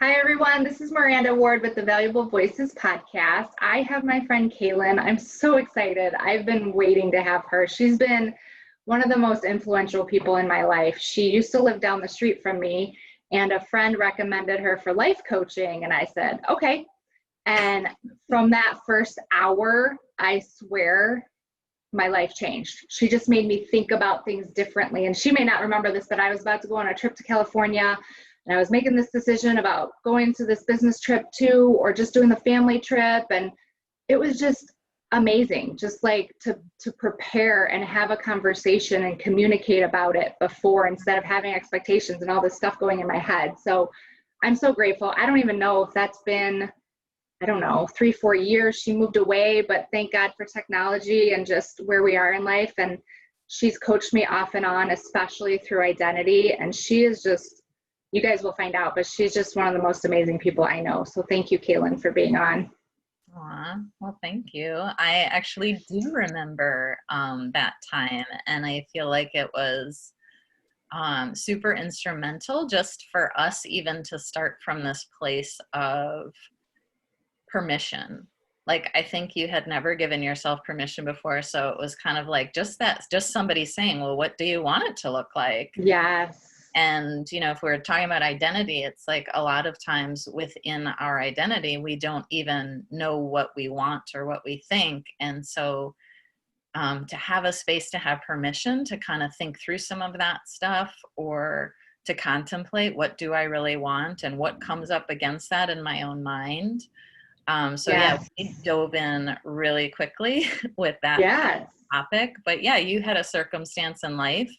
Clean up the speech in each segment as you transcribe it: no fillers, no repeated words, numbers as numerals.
Hi, everyone. This is Miranda Ward with the Valuable Voices podcast. I have my friend Kaelyn. I'm so excited. I've been waiting to have her. She's been one of the most influential people in my life. She used to live down the street from me, and a friend recommended her for life coaching. And I said, okay. And from that first hour, I swear my life changed. She just made me think about things differently. And she may not remember this, but I was about to go on a trip to California, and I was making this decision about going to this business trip too, or just doing the family trip. And it was just amazing, just like to prepare and have a conversation and communicate about it before, instead of having expectations and all this stuff going in my head. So I'm so grateful. I don't even know if that's been, I don't know, 3-4 years. She moved away, but thank God for technology and just where we are in life. And she's coached me off and on, especially through identity. And she is just, you guys will find out, but she's just one of the most amazing people I know. So thank you, Kaelyn, for being on. Aw, well, thank you. I actually do remember that time, and I feel like it was super instrumental just for us even to start from this place of permission. Like, I think you had never given yourself permission before, so it was kind of like just somebody saying, well, what do you want it to look like? Yes. And, if we're talking about identity, it's like a lot of times within our identity, we don't even know what we want or what we think. And so to have a space to have permission to kind of think through some of that stuff, or to contemplate, what do I really want and what comes up against that in my own mind. Yeah, we dove in really quickly with that topic. But yeah, you had a circumstance in life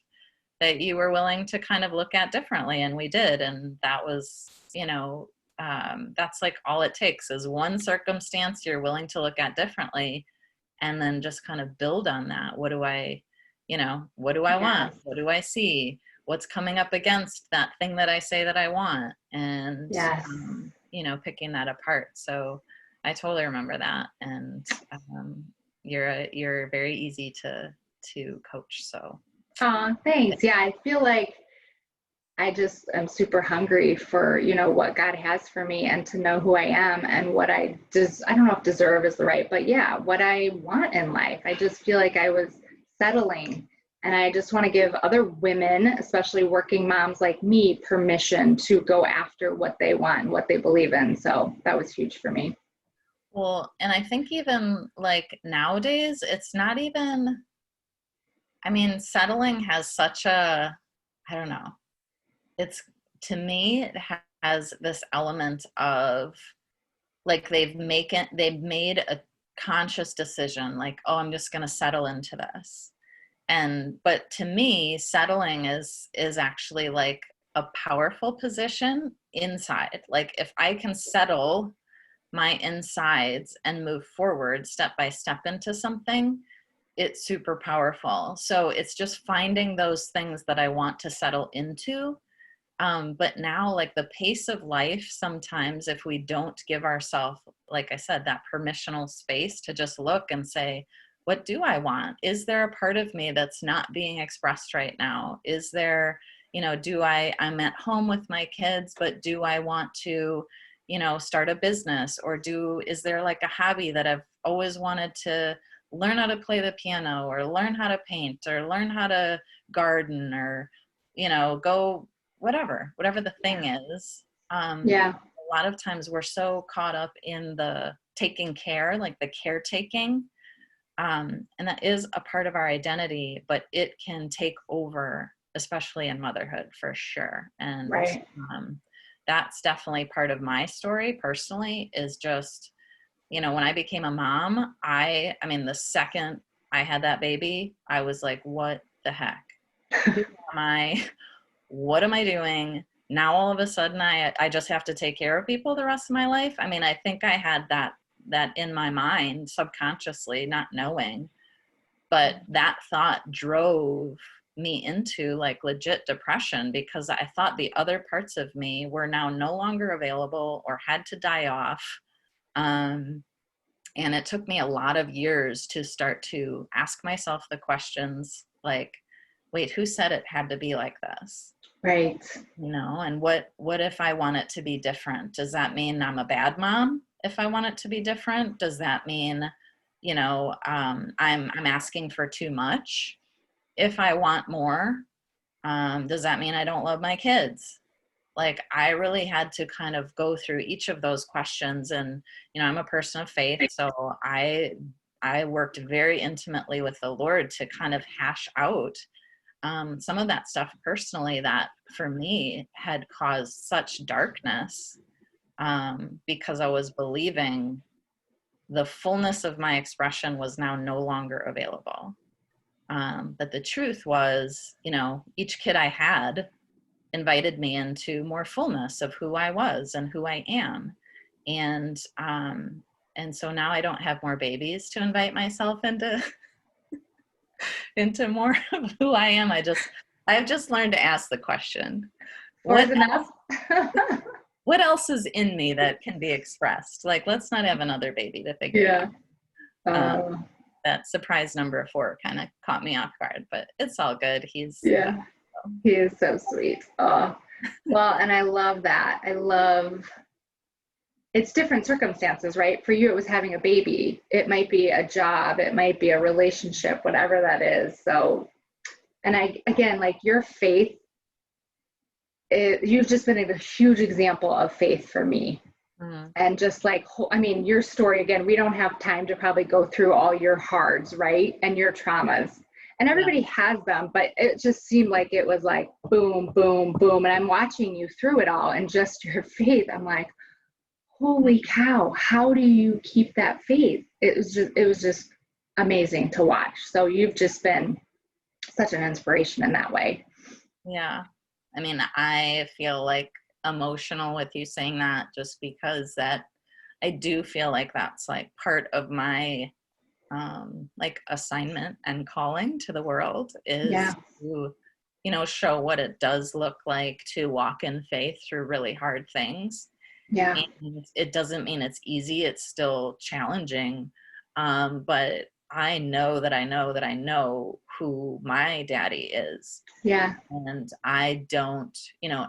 that you were willing to kind of look at differently, and we did. And that was, that's like all it takes is one circumstance you're willing to look at differently, and then just kind of build on that. What do I want? What do I see? What's coming up against that thing that I say that I want? And, picking that apart. So I totally remember that. And you're very easy to coach. So. Oh, thanks. Yeah, I feel like I just am super hungry for, what God has for me, and to know who I am and what I don't know if deserve is the right, but yeah, what I want in life. I just feel like I was settling, and I just want to give other women, especially working moms like me, permission to go after what they want and what they believe in. So that was huge for me. Well, and I think even like nowadays, it's not even, settling has such a, I don't know. It's, to me, it has this element of like they've made a conscious decision, like, oh, I'm just going to settle into this. But to me, settling is actually like a powerful position inside. Like, if I can settle my insides and move forward step by step into something, it's super powerful. So it's just finding those things that I want to settle into. But now, like, the pace of life, sometimes if we don't give ourselves, like I said, that permissional space to just look and say, what do I want? Is there a part of me that's not being expressed right now? Is there, I'm at home with my kids, but do I want to, start a business? Or is there like a hobby that I've always wanted to learn how to play the piano, or learn how to paint, or learn how to garden, or, go whatever the thing is. A lot of times we're so caught up in the taking care, like the caretaking. And that is a part of our identity, but it can take over, especially in motherhood, for sure. And that's definitely part of my story personally, is just, when I became a mom, the second I had that baby, I was like, what the heck? Who am I? What am I doing? Now all of a sudden I just have to take care of people the rest of my life. I think I had that in my mind subconsciously, not knowing, but that thought drove me into like legit depression, because I thought the other parts of me were now no longer available or had to die off. And it took me a lot of years to start to ask myself the questions like, wait, who said it had to be like this? Right. And what if I want it to be different? Does that mean I'm a bad mom if I want it to be different? Does that mean, I'm asking for too much if I want more? Does that mean I don't love my kids? Like, I really had to kind of go through each of those questions. And, I'm a person of faith, so I worked very intimately with the Lord to kind of hash out some of that stuff personally that for me had caused such darkness, because I was believing the fullness of my expression was now no longer available. But the truth was, each kid I had invited me into more fullness of who I was and who I am. And so now I don't have more babies to invite myself into more of who I am. I've just learned to ask the question, what else is in me that can be expressed? Like, let's not have another baby to figure it out. That surprise number 4 kind of caught me off guard, but it's all good. He is so sweet. Oh, well, and I love that. It's different circumstances, right? For you, it was having a baby. It might be a job. It might be a relationship, whatever that is. So, and again, like your faith, you've just been a huge example of faith for me. Mm-hmm. And just like, your story, again, we don't have time to probably go through all your hards, right? And your traumas. And everybody has them, but it just seemed like it was like, boom, boom, boom. And I'm watching you through it all, and just your faith. I'm like, holy cow, how do you keep that faith? It was just amazing to watch. So you've just been such an inspiration in that way. Yeah. I feel like emotional with you saying that, just because that I do feel like that's like part of my like assignment and calling to the world is to, show what it does look like to walk in faith through really hard things. Yeah. And it doesn't mean it's easy. It's still challenging. But I know that I know who my daddy is. Yeah. And I don't,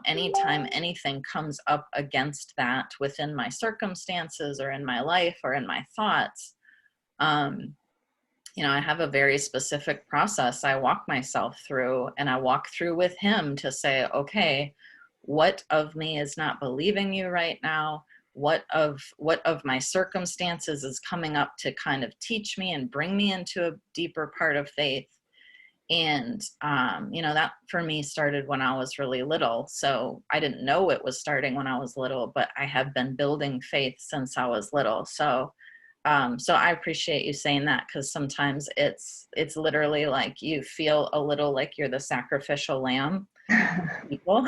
anytime anything comes up against that within my circumstances or in my life or in my thoughts, I have a very specific process I walk myself through, and I walk through with him to say, okay, what of me is not believing you right now? What of my circumstances is coming up to kind of teach me and bring me into a deeper part of faith? And, that for me started when I was really little. So I didn't know it was starting when I was little, but I have been building faith since I was little. So I appreciate you saying that, because sometimes it's literally like you feel a little like you're the sacrificial lamb. People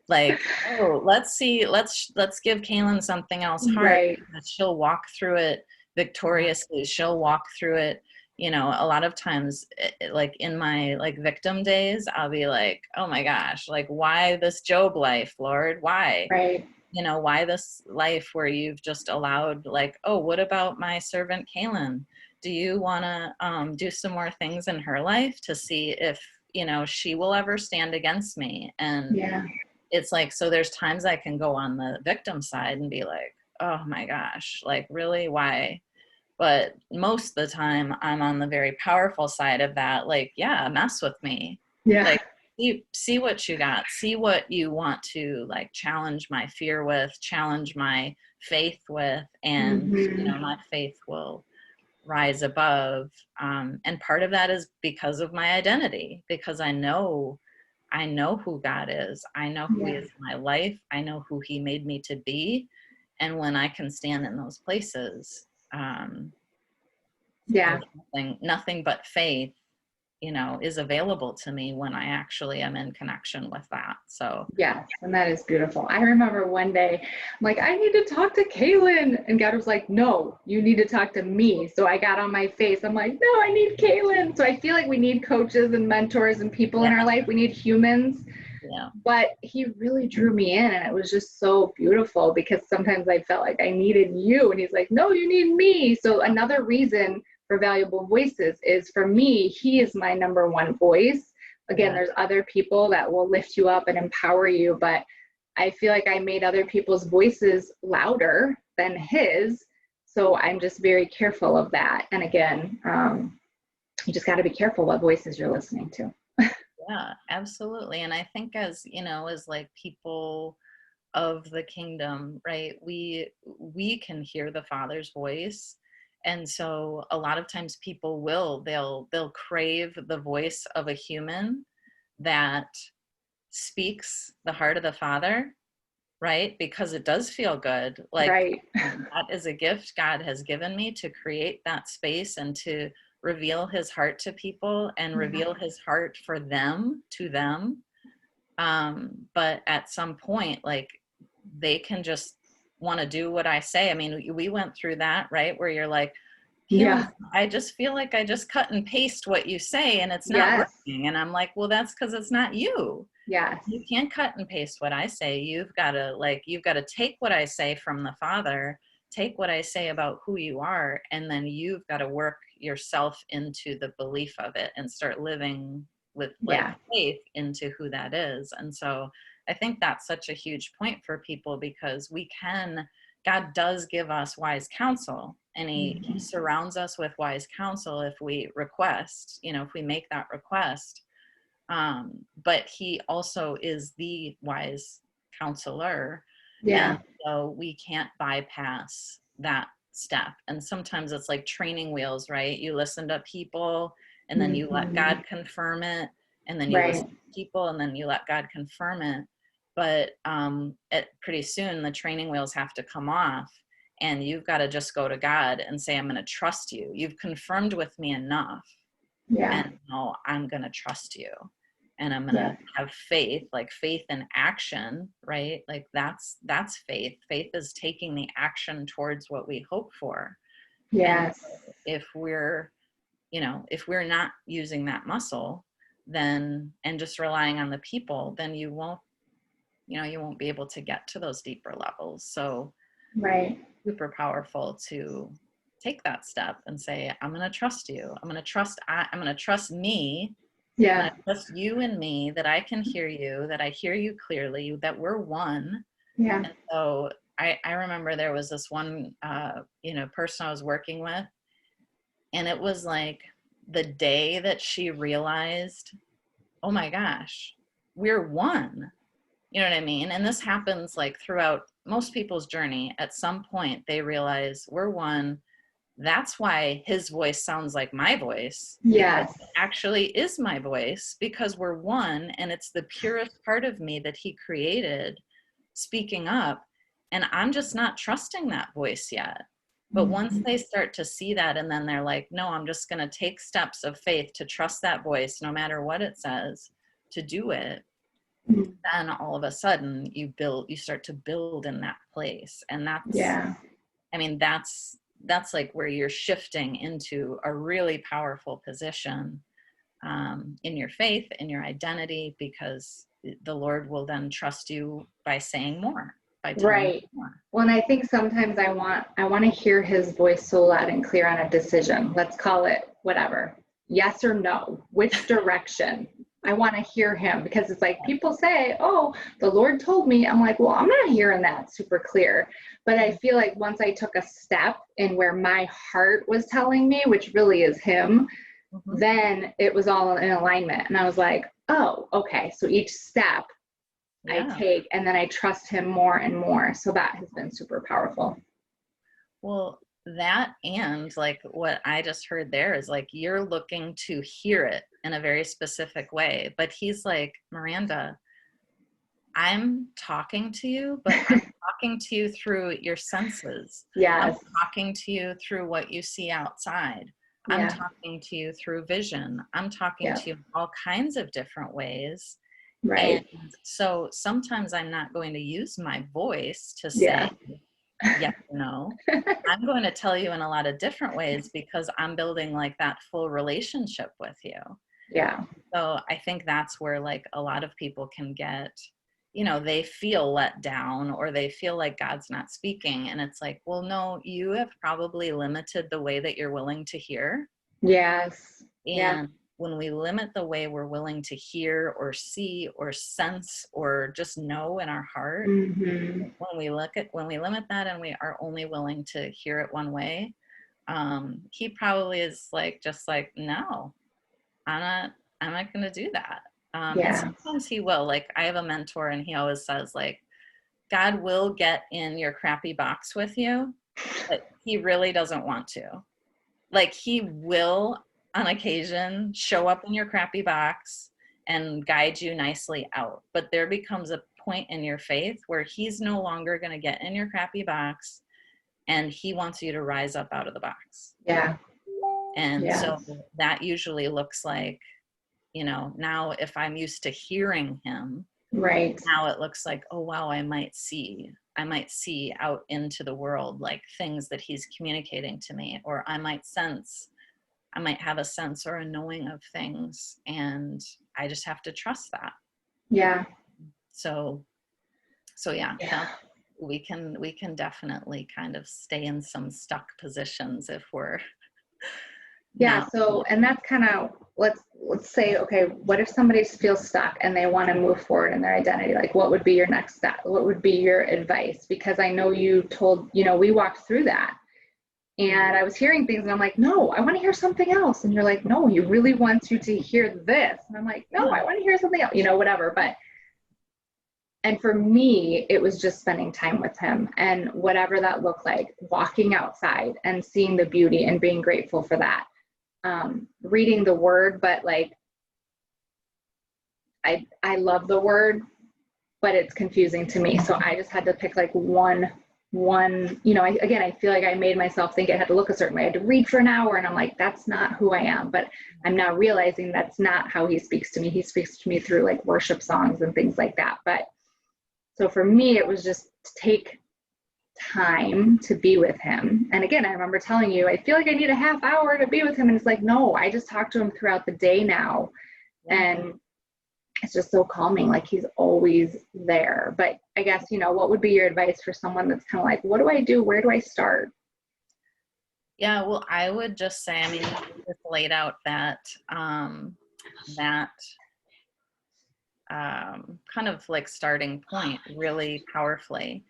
like, oh, let's give Kaelyn something else hard. Right. She'll walk through it victoriously. She'll walk through it. A lot of times, like in my like victim days, I'll be like, oh my gosh, like, why this Job life, Lord? Why? Right. Why this life where you've just allowed, like, oh, what about my servant Kaelyn? Do you want to do some more things in her life to see if, she will ever stand against me? And it's like, so there's times I can go on the victim side and be like, oh my gosh, like, really, why? But most of the time I'm on the very powerful side of that. Like, yeah, mess with me. Yeah. Like, you see what you got, see what you want to like challenge my fear with, challenge my faith with, and my faith will rise above. And part of that is because of my identity, because I know who God is. I know who He is in my life. I know who He made me to be. And when I can stand in those places, nothing but faith, is available to me when I actually am in connection with that. So yes, and that is beautiful. I remember one day, I'm like, I need to talk to Kaelyn, and God was like, no, you need to talk to me. So I got on my face. I'm like, no, I need Kaelyn. So I feel like we need coaches and mentors and people in our life. We need humans. Yeah. But He really drew me in, and it was just so beautiful, because sometimes I felt like I needed you, and He's like, no, you need me. So another reason for Valuable Voices is, for me, He is my number one voice, Again, there's other people that will lift you up and empower you, but I feel like I made other people's voices louder than his. So I'm just very careful of that. And again, you just got to be careful what voices you're listening to. Yeah, absolutely. And I think as, as like people of the kingdom, right, we can hear the Father's voice. And so a lot of times people they'll crave the voice of a human that speaks the heart of the Father, right? Because it does feel good. Like, right. That is a gift God has given me to create that space and to reveal his heart to people and reveal his heart for them, to them. But at some point, like, they can just want to do what I say. I mean, we went through that, right? Where you're like, I just feel like I just cut and paste what you say and it's not working. And I'm like, well, that's because it's not you. Yes. You can't cut and paste what I say. You've got to take what I say from the Father, take what I say about who you are, and then you've got to work yourself into the belief of it and start living with faith into who that is. And so I think that's such a huge point for people, because God does give us wise counsel, and he surrounds us with wise counsel if we request, if we make that request. But he also is the wise counselor. And so we can't bypass that step. And sometimes it's like training wheels, right? You listen to people and then you let God confirm it. And then you listen to people and then you let God confirm it. But pretty soon the training wheels have to come off, and you've got to just go to God and say, I'm going to trust you. You've confirmed with me enough. And now I'm going to trust you. And I'm going to have faith, like faith in action, right? Like that's faith. Faith is taking the action towards what we hope for. Yes. And if we're not using that muscle, then, and just relying on the people, then you won't be able to get to those deeper levels. So super powerful to take that step and say, I'm going to trust you. I'm going to trust me. I'm going to trust you and me, that I can hear you, that I hear you clearly, that we're one. And so I remember there was this one, person I was working with, and it was like the day that she realized, oh my gosh, we're one. You know what I mean? And this happens like throughout most people's journey. At some point they realize we're one. That's why his voice sounds like my voice. Yes. It actually is my voice, because we're one, and it's the purest part of me that he created speaking up. And I'm just not trusting that voice yet. But once they start to see that, and then they're like, no, I'm just going to take steps of faith to trust that voice, no matter what it says, to do it. Then all of a sudden you start to build in that place. And that's like where you're shifting into a really powerful position in your faith, in your identity, because the Lord will then trust you by saying more, by telling you more. Well, and I think sometimes I want to hear his voice so loud and clear on a decision. Let's call it whatever, yes or no, which direction. I want to hear him, because it's like people say, oh, the Lord told me. I'm like, well, I'm not hearing that super clear. But I feel like once I took a step in where my heart was telling me, which really is him, then it was all in alignment. And I was like, oh, okay. So each step I take, and then I trust him more and more. So that has been super powerful. Well, that, and like what I just heard there is like, you're looking to hear it in a very specific way, but he's like, Miranda, I'm talking to you, but I'm talking to you through your senses. I'm talking to you through what you see outside. I'm talking to you through vision. I'm talking to you in all kinds of different ways. And so sometimes I'm not going to use my voice to say yes or no. I'm going to tell you in a lot of different ways, because I'm building like that full relationship with you. So I think that's where like a lot of people can get, they feel let down, or they feel like God's not speaking. And it's like, well, no, you have probably limited the way that you're willing to hear. And when we limit the way we're willing to hear or see or sense or just know in our heart, Mm-hmm. when we limit that and we are only willing to hear it one way, he probably is like, just like, no, I'm not going to do that. And sometimes he will. Like, I have a mentor and he always says, like, God will get in your crappy box with you, but he really doesn't want to. Like, he will on occasion show up in your crappy box and guide you nicely out. But there becomes a point in your faith where he's no longer going to get in your crappy box, and he wants you to rise up out of the box. Yeah. And so that usually looks like, you know, now if I'm used to hearing him, right, now it looks like, oh, wow, I might see out into the world, like things that he's communicating to me, or I might have a sense or a knowing of things, and I just have to trust that. Yeah. So yeah. We can definitely kind of stay in some stuck positions if we're so, and that's kind of, let's say, okay, what if somebody feels stuck and they want to move forward in their identity? Like, what would be your next step? What would be your advice? Because I know you told, we walked through that, and I was hearing things and I'm like, no, I want to hear something else. And you're like, no, he really wants you to hear this. And I'm like, no, I want to hear something else, whatever. And for me, it was just spending time with him, and whatever that looked like, walking outside and seeing the beauty and being grateful for that. Reading the word, but like, I love the word, but it's confusing to me. So I just had to pick like one, I feel like I made myself think it had to look a certain way. I had to read for an hour, and I'm like, that's not who I am. But I'm now realizing that's not how he speaks to me. He speaks to me through like worship songs and things like that. But so for me, it was just to take time to be with him. And again, I remember telling you, I feel like I need a half hour to be with him. And it's like, no, I just talk to him throughout the day now. And it's just so calming. Like, he's always there. But I guess, what would be your advice for someone that's kind of like, what do I do? Where do I start? Yeah, well, I would just say, I mean, you just laid out that kind of like starting point really powerfully.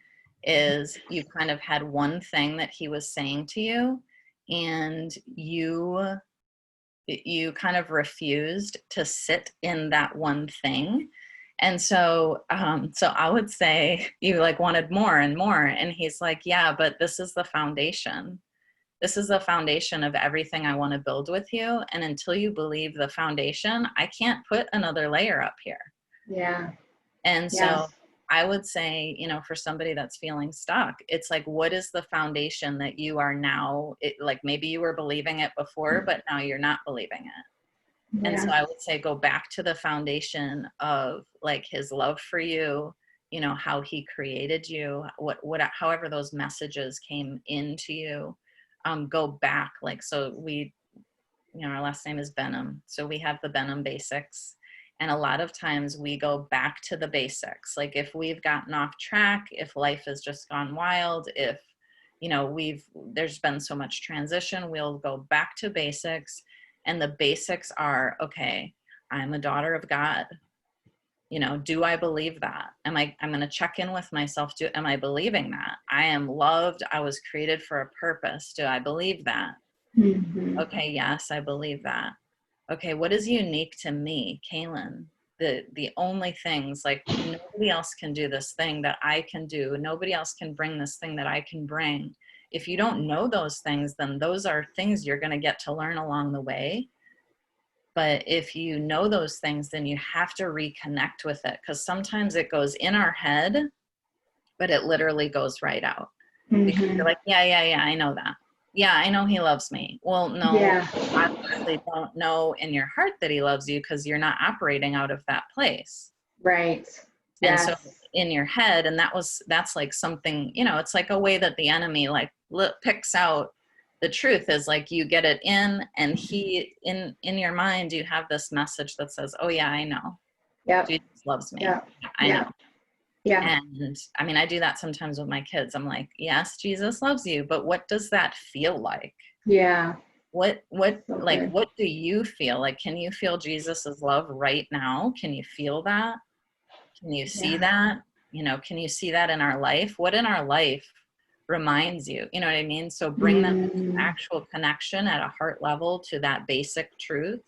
Is you kind of had one thing that he was saying to you, and you kind of refused to sit in that one thing. And so I would say you like wanted more and more. And he's like, yeah, but this is the foundation. This is the foundation of everything I want to build with you. And until you believe the foundation, I can't put another layer up here. Yeah. And so I would say, for somebody that's feeling stuck, it's like, what is the foundation that you are now, like maybe you were believing it before, but now you're not believing it. Yeah. And so I would say, go back to the foundation of like his love for you, how he created you, however those messages came into you, go back. Like, so our last name is Benham. So we have the Benham basics. And a lot of times we go back to the basics. Like, if we've gotten off track, if life has just gone wild, if, there's been so much transition, we'll go back to basics. And the basics are, okay, I'm a daughter of God. Do I believe that? I'm going to check in with myself. Am I believing that? I am loved. I was created for a purpose. Do I believe that? Mm-hmm. Okay. Yes, I believe that. Okay, what is unique to me, Kaelyn? The only things, like, nobody else can do this thing that I can do. Nobody else can bring this thing that I can bring. If you don't know those things, then those are things you're going to get to learn along the way. But if you know those things, then you have to reconnect with it, because sometimes it goes in our head, but it literally goes right out. Mm-hmm. Because you're like, yeah, I know that. Yeah, I know he loves me. Well, no, you obviously don't know in your heart that he loves you, because you're not operating out of that place. Right. And so in your head, and that's like something, it's like a way that the enemy like picks out the truth, is like, you get it in, and he in your mind, you have this message that says, oh yeah, I know. Yeah. Jesus loves me. Yeah. I know. Yeah. And I mean, I do that sometimes with my kids. I'm like, yes, Jesus loves you, but what does that feel like? Yeah. So what do you feel? Like, can you feel Jesus's love right now? Can you feel that? Can you see that? Can you see that in our life? What in our life reminds you? You know what I mean? So bring them into actual connection at a heart level to that basic truth,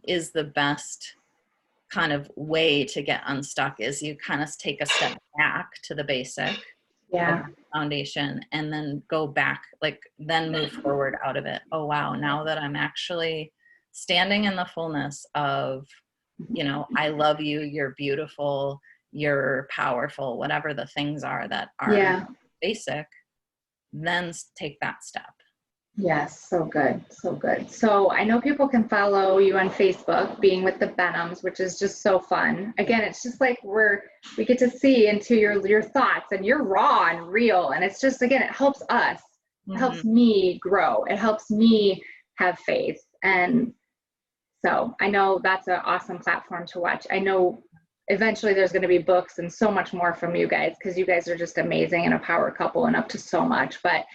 is the best kind of way to get unstuck, is you kind of take a step back to the basic foundation and then go back, like then move forward out of it. Oh, wow. Now that I'm actually standing in the fullness of, I love you, you're beautiful, you're powerful, whatever the things are that are basic, then take that step. Yes, so good, so good. So I know people can follow you on Facebook, Being with the Benhams, which is just so fun. Again, it's just like we get to see into your thoughts, and you're raw and real. And it's just, again, it helps us. It helps me grow. It helps me have faith. And so I know that's an awesome platform to watch. I know eventually there's going to be books and so much more from you guys, because you guys are just amazing and a power couple and up to so much. But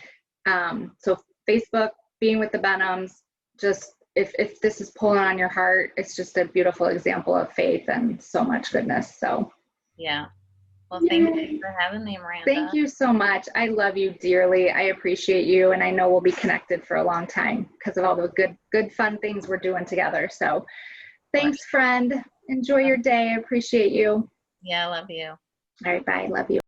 so Facebook, Being with the Benhams, just if this is pulling on your heart, it's just a beautiful example of faith and so much goodness. So yeah. Well, thank you for having me, Miranda. Thank you so much. I love you dearly. I appreciate you, and I know we'll be connected for a long time because of all the good fun things we're doing together. So thanks, friend. Enjoy your day. I appreciate you. Yeah, I love you. All right, bye. Love you.